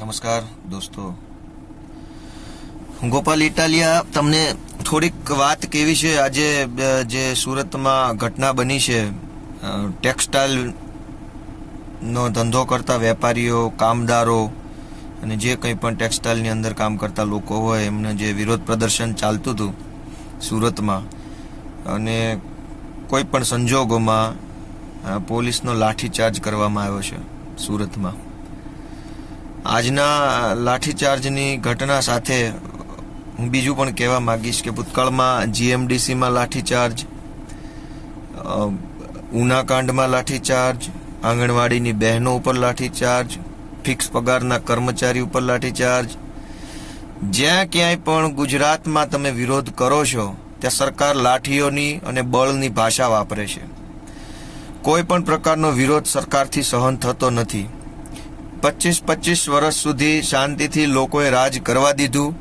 નમસ્કાર દોસ્તો, હું ગોપાલ ઇટાલિયા તમને થોડીક વાત કેવી છે. આજે જે સુરતમાં ઘટના બની છે, ટેક્સટાઇલ નો ધંધો કરતા વેપારીઓ, કામદારો અને જે કંઈ પણ ટેક્સટાઇલની અંદર કામ કરતા લોકો હોય એમને જે વિરોધ પ્રદર્શન ચાલતું હતું સુરતમાં, અને કોઈ પણ સંજોગોમાં પોલીસનો લાઠીચાર્જ કરવામાં આવ્યો છે સુરતમાં. આજના લાઠીચાર્જની ઘટના સાથે હું બીજું પણ કહેવા માંગીશ કે ભૂતકાળમાં જીએમડીસીમાં લાઠીચાર્જ, ઉનાકાંડમાં લાઠીચાર્જ, આંગણવાડીની બહેનો ઉપર લાઠીચાર્જ, ફિક્સ પગારના કર્મચારી ઉપર લાઠીચાર્જ. જ્યાં ક્યાંય પણ ગુજરાતમાં તમે વિરોધ કરો છો ત્યાં સરકાર લાઠીઓની અને બળની ભાષા વાપરે છે. કોઈ પણ પ્રકારનો વિરોધ સરકારથી સહન થતો નથી. 25 વર્ષ સુધી શાંતિથી લોકોએ રાજ કરવા દીધું,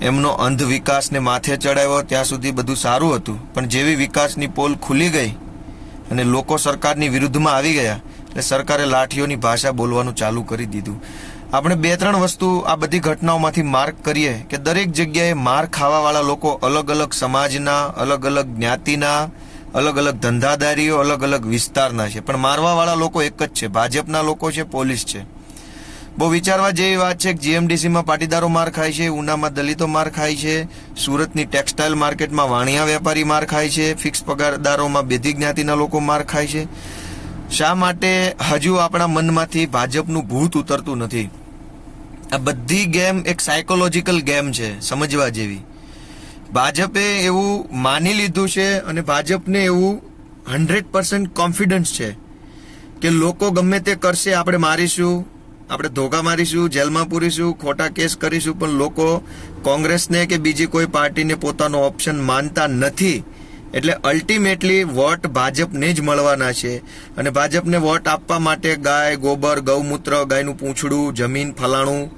એમનો અંધ વિકાસને માથે ચડાવ્યો, ત્યાં સુધી બધું સારું હતું. પણ જેવી વિકાસની પોલ ખુલી ગઈ અને લોકો સરકારની વિરુદ્ધમાં આવી ગયા એટલે સરકારે લાઠીઓની ભાષા બોલવાનું ચાલુ કરી દીધું. આપણે 2-3 વસ્તુ આ બધી ઘટનાઓમાંથી માર્ક કરીએ કે દરેક જગ્યાએ માર ખાવાવાળા લોકો અલગ અલગ સમાજના, અલગ અલગ જ્ઞાતિના, અલગ અલગ ધંધાદારીઓ, અલગ અલગ વિસ્તારના છે, પણ મારવાવાળા લોકો એક જ છે, ભાજપના લોકો છે, પોલીસ છે. બહુ વિચારવા જેવી વાત છે કે જીએમડીસીમાં પાટીદારો માર ખાય છે, ઉનામાં દલિતો માર ખાય છે, સુરતની ટેક્સટાઇલ માર્કેટમાં વાણિયા વેપારી માર ખાય છે, ફિક્સ પગારદારોમાં બેધી જ્ઞાતિના લોકો માર ખાય છે. શા માટે હજુ આપણા મનમાંથી ભાજપનું ભૂત ઉતરતું નથી? આ બધી ગેમ એક સાયકોલોજીકલ ગેમ છે, સમજવા જેવી. ભાજપે એવું માની લીધું છે અને ભાજપને એવું 100% કોન્ફિડન્સ છે કે લોકો ગમે તે કરશે, આપણે મારીશું, આપણે ધોકા મારીશું, જેલમાં પૂરીશું, ખોટા કેસ કરીશું, પણ લોકો કોંગ્રેસને કે બીજી કોઈ પાર્ટીને પોતાનો ઓપ્શન માનતા નથી. એટલે અલ્ટિમેટલી વોટ ભાજપને જ મળવાના છે. અને ભાજપને વોટ આપવા માટે ગાય, ગોબર, ગૌમૂત્ર, ગાયનું પૂંછડું, જમીન, ફલાણું,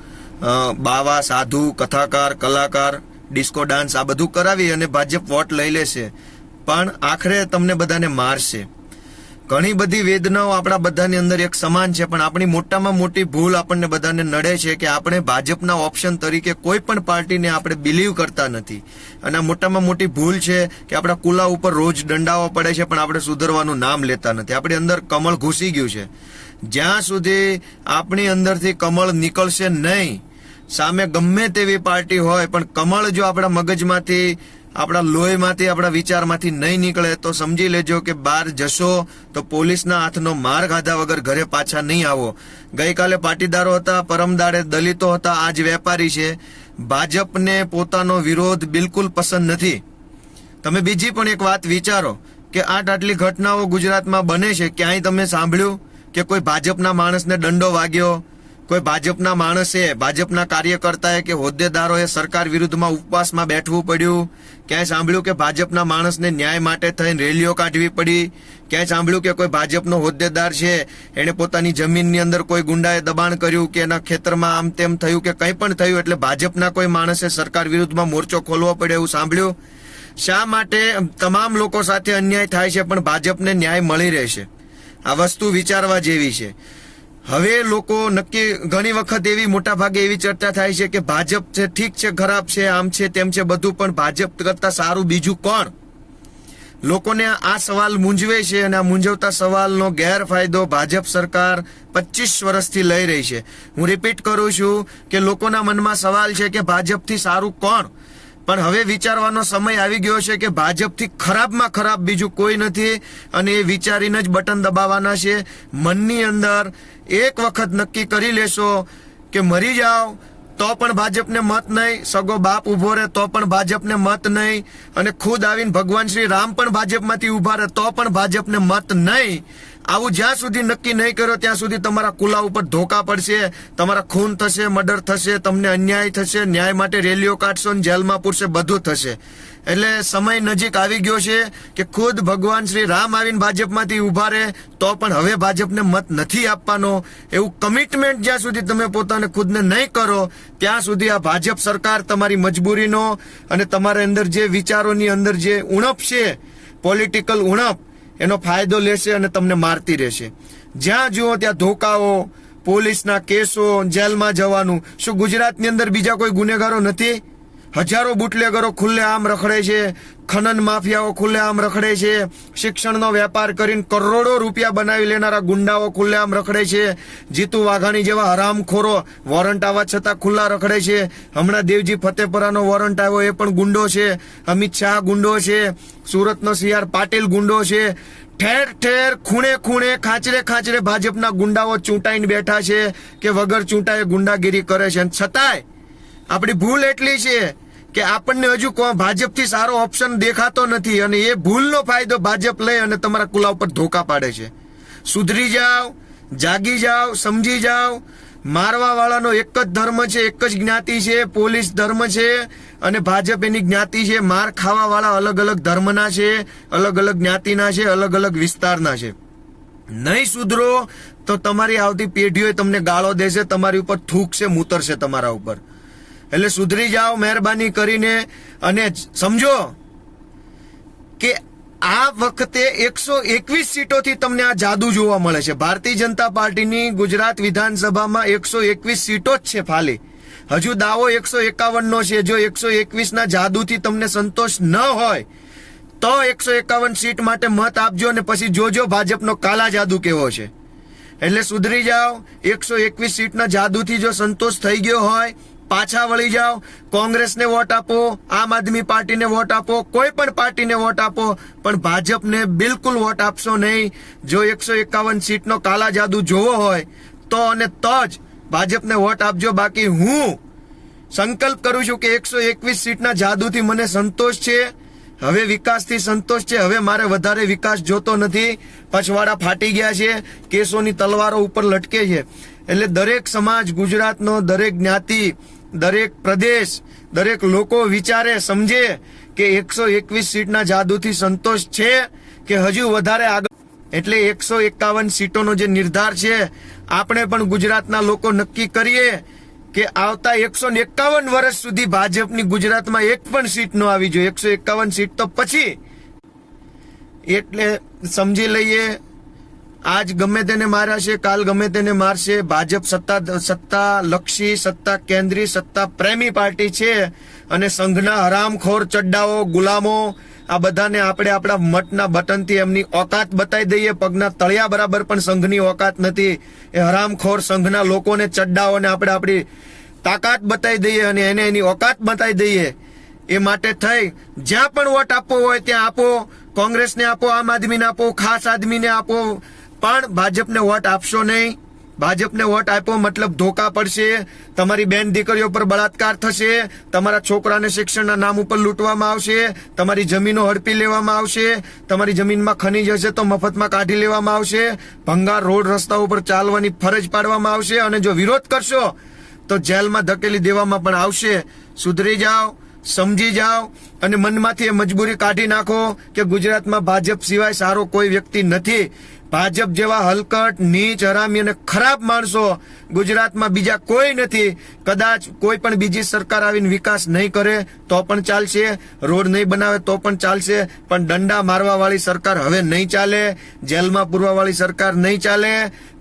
બાવા, સાધુ, કથાકાર, કલાકાર, ડિસ્કો ડાન્સ આ બધું કરાવી અને ભાજપ વોટ લઈ લેશે, પણ આખરે તમને બધાને મારશે. ઘણી બધી વેદનાઓ આપણા બધાની અંદર એક સમાન છે, પણ આપણી મોટામાં મોટી ભૂલ આપણને બધાને નડે છે કે આપણે ભાજપના ઓપ્શન તરીકે કોઈ પણ પાર્ટીને આપણે બિલીવ કરતા નથી. અને આ મોટામાં મોટી ભૂલ છે કે આપણા કુલા ઉપર રોજ દંડાવો પડે છે, પણ આપણે સુધરવાનું નામ લેતા નથી. આપણી અંદર કમળ ઘૂસી ગયું છે. જ્યાં સુધી આપણી અંદરથી કમળ નીકળશે નહીં, સામે ગમે તેવી પાર્ટી હોય, પણ કમળ જો આપણા મગજમાંથી, આપણા લોહીમાંથી, આપણા વિચારમાંથી નહીં નીકળે તો સમજી લેજો કે બહાર જશો તો પોલીસના હાથનો માર ખાધા વગર ઘરે પાછા નહીં આવો. ગઈકાલે પાટીદારો હતા, પરમદાડે દલિતો હતા, આજ વેપારી છે. ભાજપને પોતાનો વિરોધ બિલકુલ પસંદ નથી. તમે બીજી પણ એક વાત વિચારો કે આટલી ઘટનાઓ ગુજરાતમાં બને છે, ક્યાંય તમે સાંભળ્યું કે કોઈ ભાજપના માણસને દંડો વાગ્યો, કોઈ ભાજપના માણસે, ભાજપના કાર્યકર્તાએ કે હોદ્દેદારોએ સરકાર વિરુદ્ધમાં ઉપવાસમાં બેઠવું પડ્યું? ક્યાંય સાંભળ્યું કે ભાજપના માણસને ન્યાય માટે થઈને રેલીઓ કાઢવી પડી? ક્યાંય સાંભળ્યું કે કોઈ ભાજપનો હોદ્દેદાર છે એને પોતાની જમીનની અંદર કોઈ ગુંડાએ દબાણ કર્યું કે એના ખેતરમાં આમ તેમ થયું કે કંઈ પણ થયું એટલે ભાજપના કોઈ માણસે સરકાર વિરુદ્ધમાં મોરચો ખોલવો પડે એવું સાંભળ્યું? શા માટે તમામ લોકો સાથે અન્યાય થાય છે પણ ભાજપને ન્યાય મળી રહેશે? આ વસ્તુ વિચારવા જેવી છે. હવે લોકો નક્કી ઘણી વખત એવી મોટા ભાગે એવી ચર્ચા થાય છે કે ભાજપ છે, ઠીક છે, ખરાબ છે, આમ છે, તેમ છે, બધું, પણ ભાજપ કરતા સારું બીજું કોણ? લોકોને આ સવાલ મૂંઝવે છે અને આ મૂંઝવતા સવાલનો ગેરફાયદો ભાજપ સરકાર 25 વર્ષથી લઈ રહી છે. હું રિપીટ કરું છું કે લોકોના મનમાં સવાલ છે કે ભાજપથી સારું કોણ? પણ હવે વિચારવાનો સમય આવી ગયો છે કે ભાજપથી ખરાબમાં ખરાબ બીજું કોઈ નથી, અને એ વિચારીને જ બટન દબાવવાના છે. મનની અંદર એક વખત નક્કી કરી લેશો કે મરી જાઓ તો પણ ભાજપને મત નહીં, સગો બાપ ઉભો રહે તો પણ ભાજપને મત નહીં, અને ખુદ આવીને ભગવાન શ્રી રામ પણ ભાજપમાંથી ઉભા રહે તો પણ ભાજપને મત નહીં. આવું જ્યાં સુધી નક્કી નહીં કરો ત્યાં સુધી તમારા કુલા ઉપર ધોકા પડશે, તમારા ખૂન થશે, મર્ડર થશે, તમને અન્યાય થશે, ન્યાય માટે રેલીઓ કાઢશો ને જેલમાં પૂરશે, બધું થશે. એટલે સમય નજીક આવી ગયો છે કે ખુદ ભગવાન શ્રી રામ આવીને ભાજપમાંથી ઉભા રહે તો પણ હવે ભાજપને મત નથી આપવાનો. એવું કમિટમેન્ટ જ્યાં સુધી તમે પોતાને ખુદને નહીં કરો ત્યાં સુધી આ ભાજપ સરકાર તમારી મજબૂરીનો અને તમારા અંદર જે વિચારોની અંદર જે ઉણપ છે, પોલિટિકલ ઉણપ, એનો ફાયદો લેશે અને તમને મારતી રહેશે. જ્યાં જુઓ ત્યાં ધોકાઓ, પોલીસના કેસો, જેલમાં જવાનું. શું ગુજરાતની અંદર બીજા કોઈ ગુનેગારો નથી? હજારો બુટલેગરો ખુલ્લે આમ રખડે છે, ખનન માફિયાઓ ખુલ્લે આમ રખડે છે, શિક્ષણનો વેપાર કરીને કરોડો રૂપિયા બનાવી લેનારા ગુંડાઓ ખુલ્લે આમ રખડે છે, જીતુ વાઘાણી જેવા હરામખોરો વોરંટ આવવા છતાં ખુલ્લા રખડે છે. હમણાં દેવજી ફતેપુરાનો વોરંટ આવ્યો, એ પણ ગુંડો છે. અમિત શાહ ગુંડો છે, સુરતનો CR પાટીલ ગુંડો છે. ઠેર ઠેર ખૂણે ખૂણે ખાંચરે ખાંચરે ભાજપના ગુંડાઓ ચૂંટાઈને બેઠા છે કે વગર ચૂંટાએ ગુંડાગીરી કરે છે. છતાંય આપણી ભૂલ એટલી છે કે આપણને હજુ ભાજપથી સારો ઓપ્શન દેખાતો નથી, અને એ ભૂલનો ફાયદો ભાજપ લઈ અને તમારા કુલા ઉપર ધોકા પાડે છે. સુધરી જાઓ, જાગી જાઓ, સમજી જાઓ. મારવા વાળાનો એક જ ધર્મ છે, એક જ જ્ઞાતિ છે, પોલીસ ધર્મ છે, અને ભાજપ એની જ્ઞાતિ છે. માર ખાવા વાળા અલગ અલગ ધર્મના છે, અલગ અલગ જ્ઞાતિના છે, અલગ અલગ વિસ્તારના છે. નહીં સુધરો તો તમારી આવતી પેઢીઓ તમને ગાળો દેશે, તમારી ઉપર થૂકશે, મૂતરશે તમારા ઉપર. એટલે સુધરી જાઓ મહેરબાની કરીને, અને સમજો કે આ વખતે 121 સીટોથી તમને આ જાદુ જોવા મળે છે. ભારતીય જનતા પાર્ટીની ગુજરાત વિધાનસભામાં 121 સીટો જ છે ફાલી. હજુ દાવો 151 નો છે. જો 121 ના જાદુથી તમને સંતોષ ન હોય તો 151 સીટ માટે મત આપજો, અને પછી જોજો ભાજપનો કાલા જાદુ કેવો છે. એટલે સુધરી જાઓ. 121 સીટના જાદુથી જો સંતોષ થઈ ગયો હોય, પાછા વળી જાઓ. કોંગ્રેસને વોટ આપો, આમ આદમી પાર્ટીને વોટ આપો, કોઈ પણ પાર્ટીને વોટ આપો, પણ ભાજપને બિલકુલ વોટ આપશો નહીં. જો 151 સીટનો કાલા જાદુ જોવો હોય તો અને તો જ ભાજપને વોટ આપજો. બાકી હું સંકલ્પ કરું છું કે 121 સીટના જાદુથી મને સંતોષ છે. હવે વિકાસથી સંતોષ છે. હવે મારે વધારે વિકાસ જોતો નથી. પછવાડા ફાટી ગયા છે, કેસોની તલવારો ઉપર લટકે છે. એટલે દરેક સમાજ, ગુજરાતનો દરેક જ્ઞાતિ, દરેક પ્રદેશ, દરેક લોકો વિચારે, સમજે કે 121 સીટના જાદુથી સંતોષ છે કે હજુ વધારે આગળ. એટલે 151 સીટોનો જે નિર્ધાર છે, આપણે પણ ગુજરાતના લોકો નક્કી કરીએ કે આવતા 151 વર્ષ સુધી ભાજપની ગુજરાતમાં એક પણ સીટ ન આવી જોઈએ. 151 સીટ તો પછી. એટલે સમજી લઈએ, આજ ગમે તેને માર્યા છે, કાલ ગમે તેને મારશે. ભાજપ સત્તા લક્ષી, સત્તા કેન્દ્રી, સત્તા પ્રેમી પાર્ટી છે, અને સંઘના હરામખોર ચડ્ડાઓ, ગુલામો, આ બધાને આપણે આપણા મઠના બટનથી એમની ઓકાત બતાવી દઈએ. પગના તળિયા બરાબર પણ સંઘની ઓકાત નથી. એ હરામખોર સંઘના લોકોને, ચડ્ડાઓને આપણે આપણી તાકાત બતાવી દઈએ અને એને એની ઓકાત બતાવી દઈએ. એ માટે થઈ જ્યાં પણ વોટ આપવો હોય ત્યાં આપો. કોંગ્રેસને આપો, આમ આદમીને આપો, ખાસ આદમીને આપો, પણ ભાજપને વોટ આપશો નહીં. ભાજપને વોટ આપ્યો મતલબ ધોકા પડશે, તમારી બેન દીકરીઓ પર બળાત્કાર થશે, તમારા છોકરાને શિક્ષણના નામ ઉપર લૂંટવામાં આવશે, તમારી જમીનો હડપી લેવામાં આવશે, તમારી જમીનમાં ખનીજ હશે તો મફતમાં કાઢી લેવામાં આવશે, ભંગાર રોડ રસ્તા ઉપર ચાલવાની ફરજ પાડવામાં આવશે, અને જો વિરોધ કરશો તો જેલમાં ધકેલી દેવામાં પણ આવશે. સુધરી જાઓ, સમજી જાઓ, અને મનમાંથી એ મજબૂરી કાઢી નાખો કે ગુજરાતમાં ભાજપ સિવાય સારો કોઈ વ્યક્તિ નથી. ભાજપ જેવા હલકટ, નીચ, હરામી અને ખરાબ માણસો ગુજરાતમાં બીજા કોઈ નથી. કદાચ કોઈ પણ બીજી સરકાર આવીને વિકાસ નહીં કરે તો પણ ચાલશે, રોડ નહીં બનાવે તો પણ ચાલશે, પણ દંડા મારવા વાળી સરકાર હવે નહીં ચાલે, જેલમાં પૂરવા વાળી સરકાર નહીં ચાલે,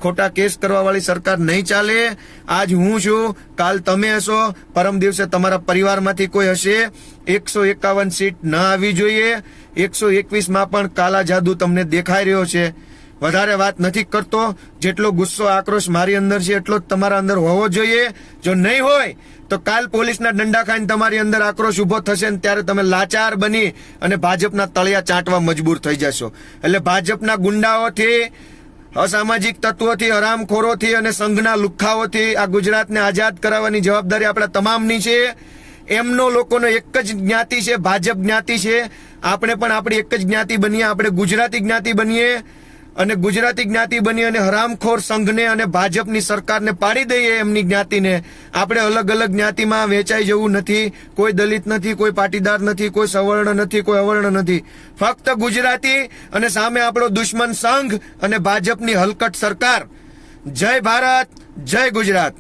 ખોટા કેસ કરવા વાળી સરકાર નહીં ચાલે. આજ હું છું, કાલ તમે હશો, પરમ દિવસે તમારા પરિવારમાંથી કોઈ હશે. 151 સીટ ન આવી જોઈએ. 121 પણ કાલા જાદુ તમને દેખાઈ રહ્યો છે. વધારે વાત નથી કરતો. જેટલો ગુસ્સો, આક્રોશ મારી અંદર છે એટલો જ તમારા અંદર હોવો જોઈએ. જો નહીં હોય તો કાલ પોલીસના દંડા ખાઈને તમારી અંદર આક્રોશ ઉભો થશે, ને ત્યારે તમે લાચાર બની અને ભાજપના તળિયા ચાટવા મજબૂર થઈ જશો. એટલે ભાજપના ગુંડાઓથી, અસામાજિક તત્વોથી, હરામખોરોથી અને સંઘના લુખ્ખાઓથી આ ગુજરાતને આઝાદ કરાવવાની જવાબદારી આપણા તમામની છે. એમનો લોકોનો એક જ જ્ઞાતિ છે, ભાજપ જ્ઞાતિ છે. આપણે પણ આપણી એક જ જ્ઞાતિ બનીએ, આપણે ગુજરાતી જ્ઞાતિ બનીએ, અને ગુજરાતી જ્ઞાતિ બની અને હરામખોર સંઘને અને ભાજપની સરકારને પાડી દઈએ એમની જ્ઞાતિને. આપણે અલગ અલગ જ્ઞાતિમાં વેચાઈ જવું નથી. કોઈ દલિત નથી, કોઈ પાટીદાર નથી, કોઈ સવર્ણ નથી, કોઈ અવર્ણ નથી. ફક્ત ગુજરાતી, અને સામે આપણો દુશ્મન સંઘ અને ભાજપની હલકટ સરકાર. જય ભારત, જય ગુજરાત.